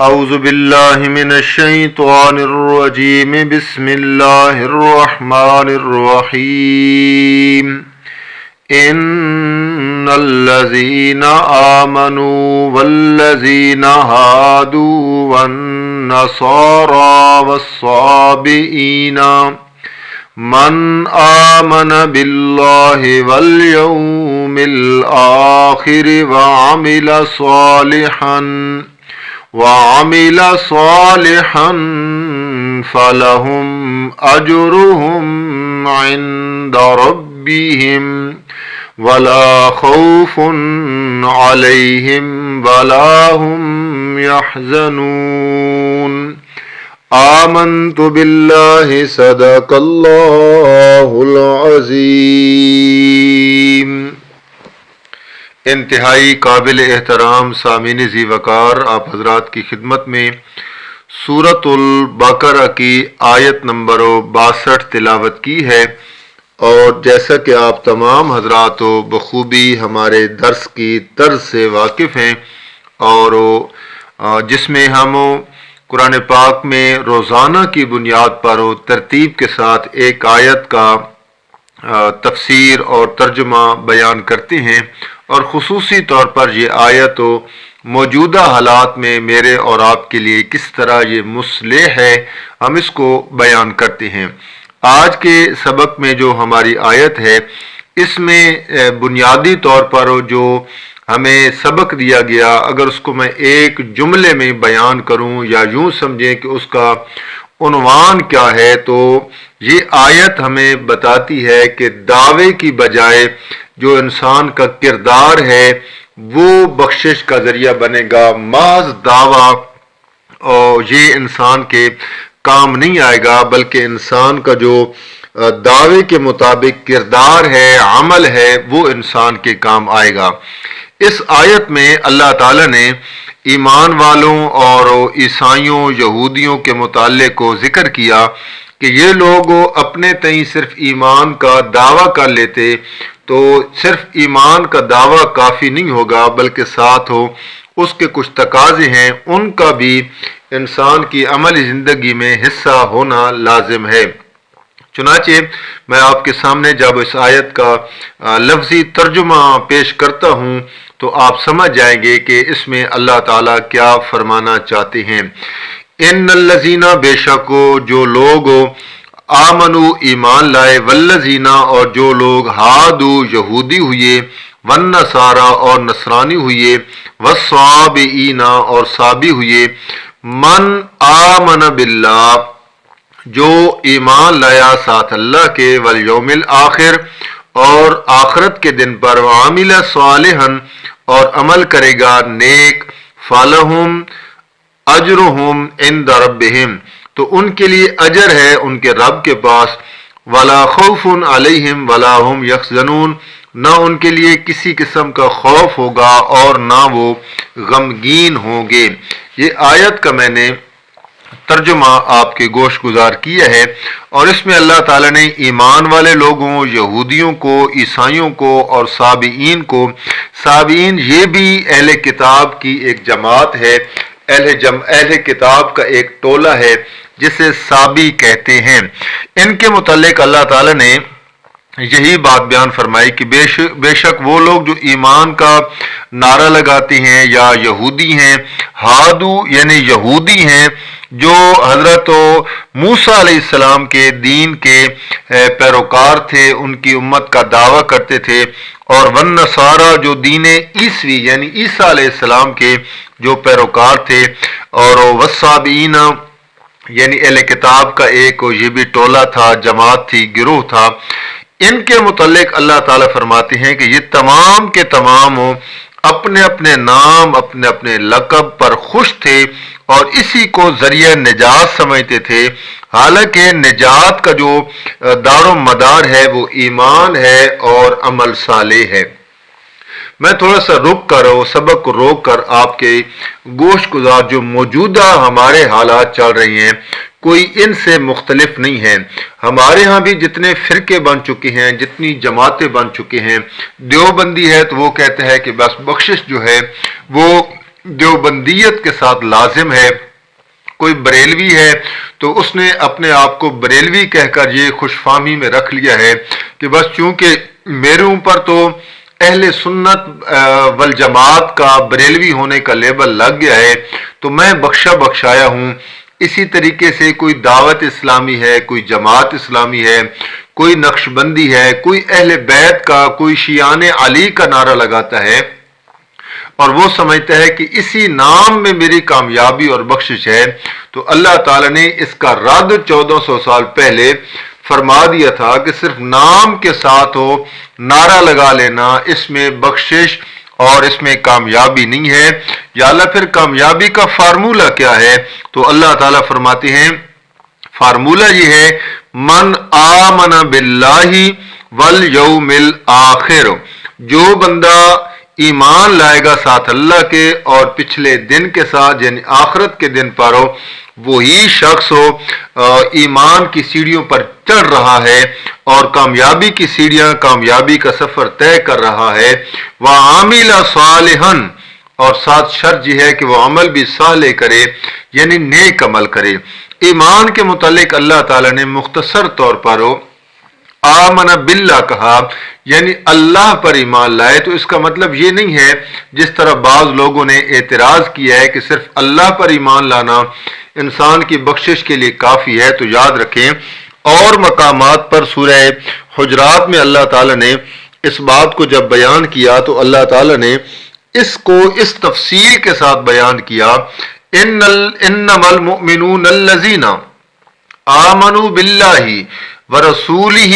اعوذ باللہ من الشیطان الرجیم بسم اللہ الرحمن الرحیم ان الذین آمنوا والذین ہادوا والنصارى والصابئین من آمن باللہ والیوم الآخر وعمل صالحا فلهم أجرهم عند ربهم ولا خوف عليهم ولا هم يحزنون آمنت بالله صدق الله العظيم۔ انتہائی قابل احترام سامعین ذی وقار، آپ حضرات کی خدمت میں سورۃ البقرہ کی آیت نمبر 62 تلاوت کی ہے، اور جیسا کہ آپ تمام حضرات بخوبی ہمارے درس کی طرز سے واقف ہیں، اور جس میں ہم قرآن پاک میں روزانہ کی بنیاد پر ترتیب کے ساتھ ایک آیت کا تفسیر اور ترجمہ بیان کرتے ہیں، اور خصوصی طور پر یہ آیت موجودہ حالات میں میرے اور آپ کے لیے کس طرح یہ مصلح ہے، ہم اس کو بیان کرتے ہیں۔ آج کے سبق میں جو ہماری آیت ہے، اس میں بنیادی طور پر جو ہمیں سبق دیا گیا، اگر اس کو میں ایک جملے میں بیان کروں یا یوں سمجھیں کہ اس کا عنوان کیا ہے، تو یہ آیت ہمیں بتاتی ہے کہ دعوے کی بجائے جو انسان کا کردار ہے وہ بخشش کا ذریعہ بنے گا۔ محض دعویٰ اور یہ انسان کے کام نہیں آئے گا، بلکہ انسان کا جو دعوے کے مطابق کردار ہے، عمل ہے، وہ انسان کے کام آئے گا۔ اس آیت میں اللہ تعالیٰ نے ایمان والوں اور عیسائیوں، یہودیوں کے متعلق کو ذکر کیا کہ یہ لوگ اپنے تئیں صرف ایمان کا دعویٰ کر لیتے، تو صرف ایمان کا دعویٰ کافی نہیں ہوگا، بلکہ ساتھ اس کے کچھ تقاضے ہیں، ان کا بھی انسان کی عملی زندگی میں حصہ ہونا لازم ہے۔ چنانچہ میں آپ کے سامنے جب اس آیت کا لفظی ترجمہ پیش کرتا ہوں تو آپ سمجھ جائیں گے کہ اس میں اللہ تعالیٰ کیا فرمانا چاہتے ہیں۔ ان الذین، بے شک جو لوگ آمنو ایمان لائے، والذین اور جو لوگ ہادو یہودی ہوئے، والنصارى اور نصرانی ہوئے، والصابئین اور صابی ہوئے، من آمن باللہ جو ایمان لایا ساتھ اللہ کے، والیوم الآخر اور آخرت کے دن پر، وعمل صالحا اور عمل کرے گا نیک، فلہم اجرہم عند ربہم تو ان کے لیے اجر ہے ان کے رب کے پاس، ولا خوف علیہم ولا هم یحزنون نہ ان کے لیے کسی قسم کا خوف ہوگا اور نہ وہ غمگین ہوں گے۔ یہ آیت کا میں نے ترجمہ آپ کے گوش گزار کیا ہے، اور اس میں اللہ تعالیٰ نے ایمان والے لوگوں، یہودیوں کو، عیسائیوں کو اور صابئین کو، صابئین یہ بھی اہل کتاب کی ایک جماعت ہے، اہل کتاب کا ایک ٹولہ ہے جسے صابی کہتے ہیں، ان کے متعلق اللہ تعالیٰ نے یہی بات بیان فرمائی کہ بے شک وہ لوگ جو ایمان کا نعرہ لگاتے ہیں یا یہودی ہیں، ہادو یعنی یہودی ہیں جو حضرت موسیٰ علیہ السلام کے دین کے پیروکار تھے، ان کی امت کا دعویٰ کرتے تھے، اور والنصارى جو دین عیسوی یعنی عیسیٰ علیہ السلام کے جو پیروکار تھے، اور والصابئین یعنی اہل کتاب کا ایک یہ بھی ٹولہ تھا، جماعت تھی، گروہ تھا۔ ان کے متعلق اللہ تعالیٰ فرماتے ہیں کہ یہ تمام کے تمام اپنے اپنے نام، اپنے اپنے لقب پر خوش تھے اور اسی کو ذریعہ نجات سمجھتے تھے، حالانکہ نجات کا جو دار و مدار ہے وہ ایمان ہے اور عمل صالح ہے۔ میں تھوڑا سا رک کر سبق کو روک کر آپ کے گوش گزار جو موجودہ ہمارے حالات چل رہے ہیں کوئی ان سے مختلف نہیں ہے۔ ہمارے ہاں بھی جتنے فرقے بن چکے ہیں، جتنی جماعتیں بن چکے ہیں، دیوبندی ہے تو وہ کہتا ہے کہ بس بخشش جو ہے وہ دیوبندیت کے ساتھ لازم ہے، کوئی بریلوی ہے تو اس نے اپنے آپ کو بریلوی کہہ کر یہ خوش فہمی میں رکھ لیا ہے کہ بس چونکہ میرے اوپر تو اہل سنت والجماعت کا بریلوی ہونے کا لیبل لگ گیا ہے تو میں بخشا بخشایا ہوں۔ اسی طریقے سے کوئی دعوت اسلامی ہے، کوئی جماعت اسلامی ہے، کوئی نقش بندی ہے، کوئی اہل بیت کا، کوئی شیعان علی کا نعرہ لگاتا ہے اور وہ سمجھتا ہے کہ اسی نام میں میری کامیابی اور بخشش ہے، تو اللہ تعالیٰ نے اس کا رد 1400 سال پہلے فرما دیا تھا کہ صرف نام کے ساتھ ہو نعرہ لگا لینا اس میں بخشش اور اس میں کامیابی نہیں ہے۔ یا اللہ پھر کامیابی کا فارمولہ کیا ہے؟ تو اللہ تعالیٰ فرماتے ہیں فارمولہ یہ ہے من آمن باللہ والیوم الآخر، جو بندہ ایمان لائے گا ساتھ اللہ کے اور پچھلے دن کے ساتھ یعنی آخرت کے دن پر ہو، وہی شخص ہو ایمان کی سیڑھیوں پر چڑھ رہا ہے اور کامیابی کی سیڑھیاں، کامیابی کا سفر طے کر رہا ہے۔ وَعَامِلَ صَالِحًا، اور ساتھ شرط یہ ہے کہ وہ عمل بھی صالح کرے یعنی نیک عمل کرے۔ ایمان کے متعلق اللہ تعالیٰ نے مختصر طور پر آمن باللہ کہا یعنی اللہ پر ایمان لائے، تو اس کا مطلب یہ نہیں ہے جس طرح بعض لوگوں نے اعتراض کیا ہے کہ صرف اللہ پر ایمان لانا انسان کی بخشش کے لیے کافی ہے۔ تو یاد رکھیں اور مقامات پر سورہ حجرات میں اللہ تعالیٰ نے اس بات کو جب بیان کیا تو اللہ تعالیٰ نے اس کو اس تفصیل کے ساتھ بیان کیا، انما المؤمنون الذین آمنوا باللہ ورسولہ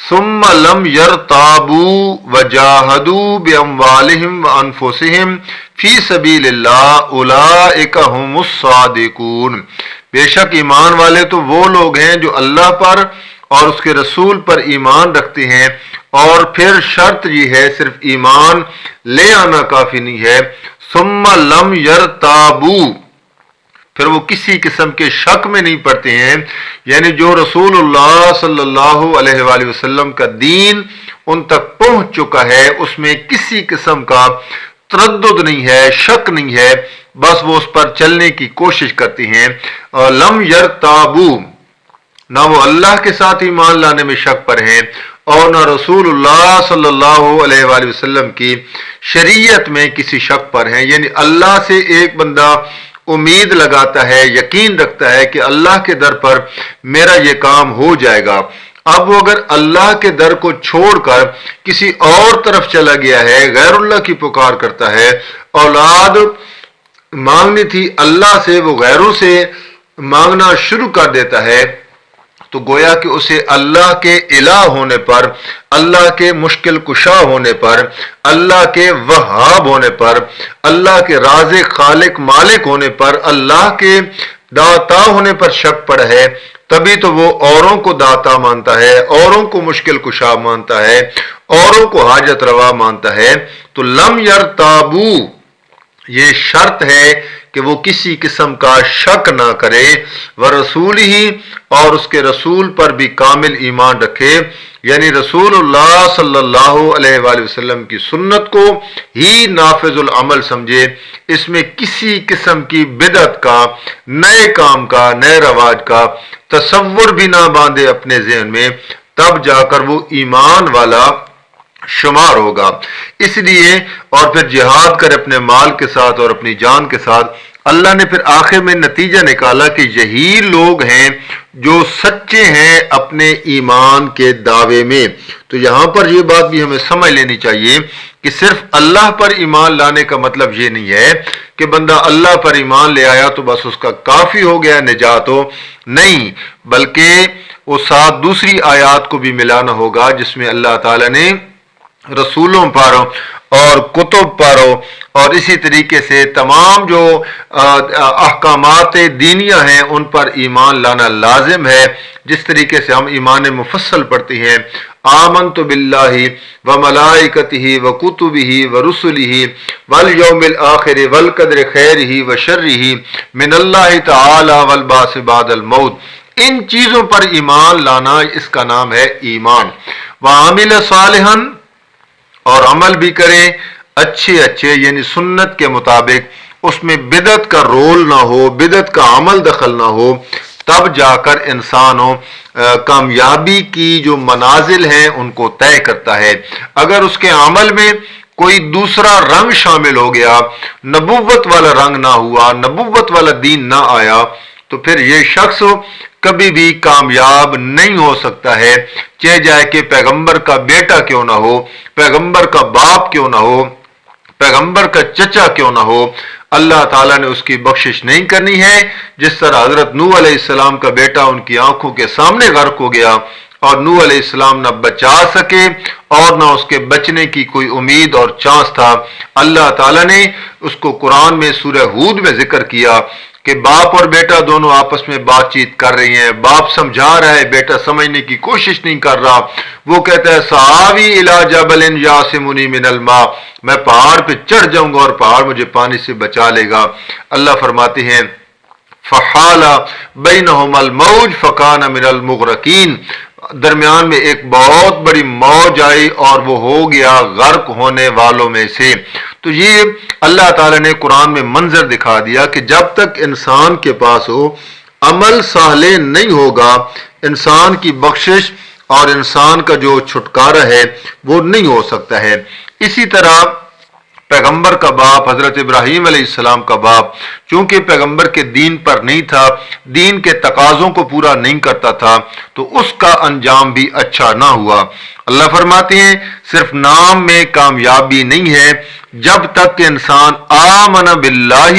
ثم لم يرتابوا وجاہدوا باموالہم وانفسہم فی سبیل اللہ اولئک هم الصادقون۔ بے شک ایمان والے تو وہ لوگ ہیں جو اللہ پر اور اس کے رسول پر ایمان رکھتے ہیں، اور پھر شرط یہ ہے صرف ایمان لے آنا کافی نہیں ہے، ثم لم يرتابوا، پھر وہ کسی قسم کے شک میں نہیں پڑتے ہیں، یعنی جو رسول اللہ صلی اللہ علیہ وآلہ وسلم کا دین ان تک پہنچ چکا ہے اس میں کسی قسم کا تردد نہیں ہے، شک نہیں ہے، بس وہ اس پر چلنے کی کوشش کرتے ہیں۔ اور لم یرتابو، نہ وہ اللہ کے ساتھ ایمان لانے میں شک پر ہیں اور نہ رسول اللہ صلی اللہ علیہ وآلہ وسلم کی شریعت میں کسی شک پر ہیں، یعنی اللہ سے ایک بندہ امید لگاتا ہے، یقین رکھتا ہے کہ اللہ کے در پر میرا یہ کام ہو جائے گا۔ اب وہ اگر اللہ کے در کو چھوڑ کر کسی اور طرف چلا گیا ہے، غیر اللہ کی پکار کرتا ہے، اولاد مانگنی تھی اللہ سے وہ غیروں سے مانگنا شروع کر دیتا ہے، تو گویا کہ اسے اللہ کے الہ ہونے پر، اللہ کے مشکل کشا ہونے پر، اللہ کے وہاب ہونے پر، اللہ کے رازق خالق مالک ہونے پر، اللہ کے داتا ہونے پر شک پڑا ہے، تبھی تو وہ اوروں کو داتا مانتا ہے، اوروں کو مشکل کشا مانتا ہے، اوروں کو حاجت روا مانتا ہے۔ تو لم یرتابو، یہ شرط ہے کہ وہ کسی قسم کا شک نہ کرے، ورسول ہی، اور اس کے رسول پر بھی کامل ایمان رکھے، یعنی رسول اللہ صلی اللہ علیہ وآلہ وسلم کی سنت کو ہی نافذ العمل سمجھے، اس میں کسی قسم کی بدعت کا، نئے کام کا، نئے رواج کا تصور بھی نہ باندھے اپنے ذہن میں، تب جا کر وہ ایمان والا شمار ہوگا۔ اس لیے اور پھر جہاد کر اپنے مال کے ساتھ اور اپنی جان کے ساتھ، اللہ نے پھر آخر میں نتیجہ نکالا کہ یہی لوگ ہیں جو سچے ہیں اپنے ایمان کے دعوے میں۔ تو یہاں پر یہ بات بھی ہمیں سمجھ لینی چاہیے کہ صرف اللہ پر ایمان لانے کا مطلب یہ نہیں ہے کہ بندہ اللہ پر ایمان لے آیا تو بس اس کا کافی ہو گیا نجات ہو، نہیں، بلکہ وہ ساتھ دوسری آیات کو بھی ملانا ہوگا جس میں اللہ تعالیٰ نے رسولوں پر اور کتب پر اور اسی طریقے سے تمام جو احکامات دینیہ ہیں ان پر ایمان لانا لازم ہے، جس طریقے سے ہم ایمان مفصل پڑھتے ہیں، آمنت باللہ وملائکتہ وکتبہ ورسلہ والیوم الآخر والقدر خیرہ وشرہ من اللہ تعالی والبعث بعد الموت، ان چیزوں پر ایمان لانا اس کا نام ہے ایمان۔ وعامل صالحا، اور عمل بھی کریں اچھے یعنی سنت کے مطابق، اس میں بدعت کا رول نہ ہو، بدعت کا عمل دخل نہ ہو، تب جا کر انسان کامیابی کی جو منازل ہیں ان کو طے کرتا ہے۔ اگر اس کے عمل میں کوئی دوسرا رنگ شامل ہو گیا، نبوت والا رنگ نہ ہوا، نبوت والا دین نہ آیا، تو پھر یہ شخص کبھی بھی کامیاب نہیں ہو سکتا ہے، چاہے جائے کہ پیغمبر کا بیٹا کیوں نہ ہو، پیغمبر کا باپ کیوں نہ ہو، پیغمبر کا چچا کیوں نہ ہو۔ اللہ تعالیٰ نے اس کی بخشش نہیں کرنی ہے، جس طرح حضرت نوح علیہ السلام کا بیٹا ان کی آنکھوں کے سامنے غرق ہو گیا اور نوح علیہ السلام نہ بچا سکے اور نہ اس کے بچنے کی کوئی امید اور چانس تھا۔ اللہ تعالیٰ نے اس کو قرآن میں سورہ ہود میں ذکر کیا کہ باپ اور بیٹا دونوں آپس میں بات چیت کر رہی ہیں، باپ سمجھا رہا ہے، بیٹا سمجھنے کی کوشش نہیں کر رہا۔ وہ کہتا ہے سآوی الی جبل یعصمنی من الماء، میں پہاڑ پہ چڑھ جاؤں گا اور پہاڑ مجھے پانی سے بچا لے گا۔ اللہ فرماتے ہیں فحال بینہما الموج فکان من المغرقین، درمیان میں ایک بہت بڑی موج آئی اور وہ ہو گیا غرق ہونے والوں میں سے۔ تو یہ اللہ تعالیٰ نے قرآن میں منظر دکھا دیا کہ جب تک انسان کے پاس ہو عمل صالح نہیں ہوگا، انسان کی بخشش اور انسان کا جو چھٹکارا ہے وہ نہیں ہو سکتا ہے۔ اسی طرح پیغمبر کا باپ حضرت ابراہیم علیہ السلام کا باپ چونکہ پیغمبر کے دین پر نہیں تھا، دین کے تقاضوں کو پورا نہیں کرتا تھا، تو اس کا انجام بھی اچھا نہ ہوا۔ اللہ فرماتے ہیں صرف نام میں کامیابی نہیں ہے، جب تک کہ انسان آمن باللہ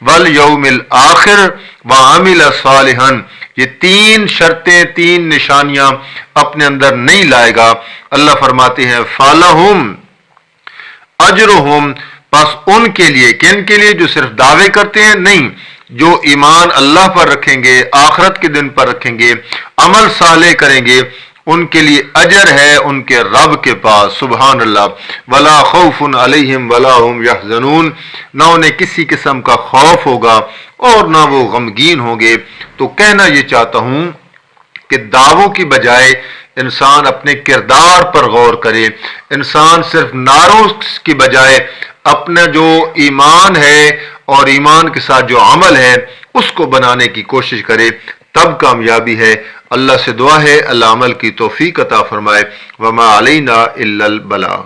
والیوم الآخر وعمل صالحا، یہ تین شرطیں، تین نشانیاں اپنے اندر نہیں لائے گا، اللہ فرماتے ہیں فَلَهُمْ اجرہم، پس ان کے لیے، کن کے لیے؟ جو صرف دعوے کرتے ہیں؟ نہیں، جو ایمان اللہ پر رکھیں گے، آخرت کے دن پر رکھیں گے، عمل صالح کریں گے، ان کے لیے اجر ہے ان کے رب کے پاس، سبحان اللہ۔ ولا خوف علیہم ولا هم یحزنون، نہ انہیں کسی قسم کا خوف ہوگا اور نہ وہ غمگین ہوں گے۔ تو کہنا یہ چاہتا ہوں کہ دعووں کی بجائے انسان اپنے کردار پر غور کرے، انسان صرف نعروں کی بجائے اپنا جو ایمان ہے اور ایمان کے ساتھ جو عمل ہے اس کو بنانے کی کوشش کرے، تب کامیابی ہے۔ اللہ سے دعا ہے اللہ عمل کی توفیق عطا فرمائے۔ وما علینا الا البلاغ۔